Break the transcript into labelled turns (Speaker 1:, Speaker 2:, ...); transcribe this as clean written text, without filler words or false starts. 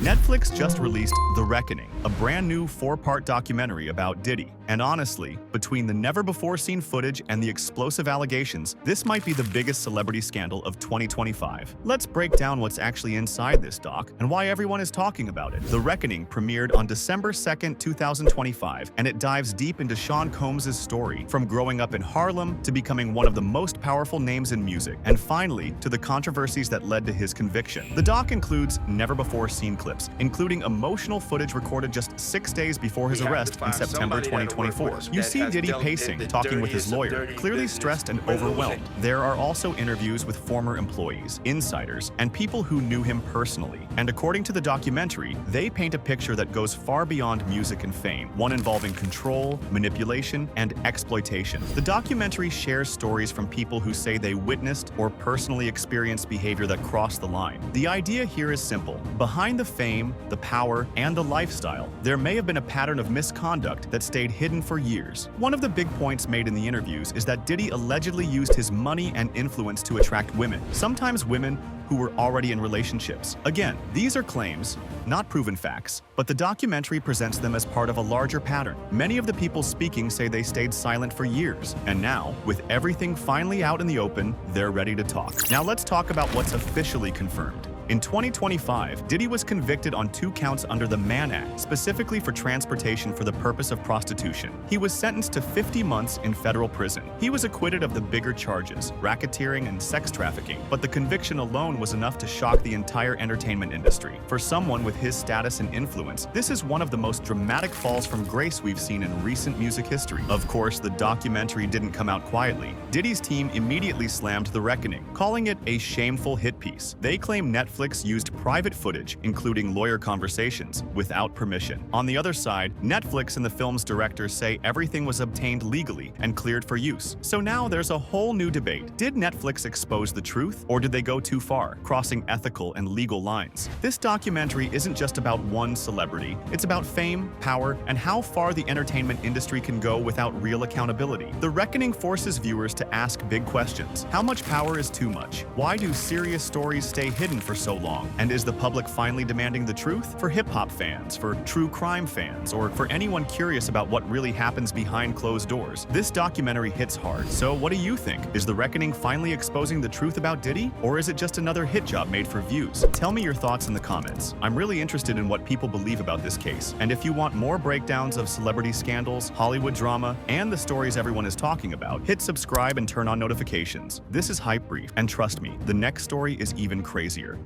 Speaker 1: Netflix just released The Reckoning, a brand new 4-part documentary about Diddy. And honestly, between the never-before-seen footage and the explosive allegations, this might be the biggest celebrity scandal of 2025. Let's break down what's actually inside this doc and why everyone is talking about it. The Reckoning premiered on December 2, 2025, and it dives deep into Sean Combs' story, from growing up in Harlem to becoming one of the most powerful names in music, and finally, to the controversies that led to his conviction. The doc includes never-before-seen clips, including emotional footage recorded just 6 days before his arrest in September 2024. You see Diddy pacing, talking with his lawyer, clearly stressed and overwhelmed. There are also interviews with former employees, insiders, and people who knew him personally. And according to the documentary, they paint a picture that goes far beyond music and fame, one involving control, manipulation, and exploitation. The documentary shares stories from people who say they witnessed or personally experienced behavior that crossed the line. The idea here is simple. Behind the fame, the power, and the lifestyle, there may have been a pattern of misconduct that stayed hidden for years. One of the big points made in the interviews is that Diddy allegedly used his money and influence to attract women, sometimes women who were already in relationships. Again, these are claims, not proven facts, but the documentary presents them as part of a larger pattern. Many of the people speaking say they stayed silent for years, and now, with everything finally out in the open, they're ready to talk. Now let's talk about what's officially confirmed. In 2025, Diddy was convicted on 2 counts under the Mann Act, specifically for transportation for the purpose of prostitution. He was sentenced to 50 months in federal prison. He was acquitted of the bigger charges, racketeering and sex trafficking, but the conviction alone was enough to shock the entire entertainment industry. For someone with his status and influence, this is one of the most dramatic falls from grace we've seen in recent music history. Of course, the documentary didn't come out quietly. Diddy's team immediately slammed The Reckoning, calling it a shameful hit piece. They claim Netflix used private footage, including lawyer conversations, without permission. On the other side, Netflix and the film's directors say everything was obtained legally and cleared for use. So now there's a whole new debate. Did Netflix expose the truth, or did they go too far, crossing ethical and legal lines? This documentary isn't just about one celebrity. It's about fame, power, and how far the entertainment industry can go without real accountability. The Reckoning forces viewers to ask big questions. How much power is too much? Why do serious stories stay hidden for so long? And is the public finally demanding the truth? For hip-hop fans, for true crime fans, or for anyone curious about what really happens behind closed doors, this documentary hits hard. So what do you think? Is The Reckoning finally exposing the truth about Diddy? Or is it just another hit job made for views? Tell me your thoughts in the comments. I'm really interested in what people believe about this case. And if you want more breakdowns of celebrity scandals, Hollywood drama, and the stories everyone is talking about, hit subscribe and turn on notifications. This is Hype Brief, and trust me, the next story is even crazier.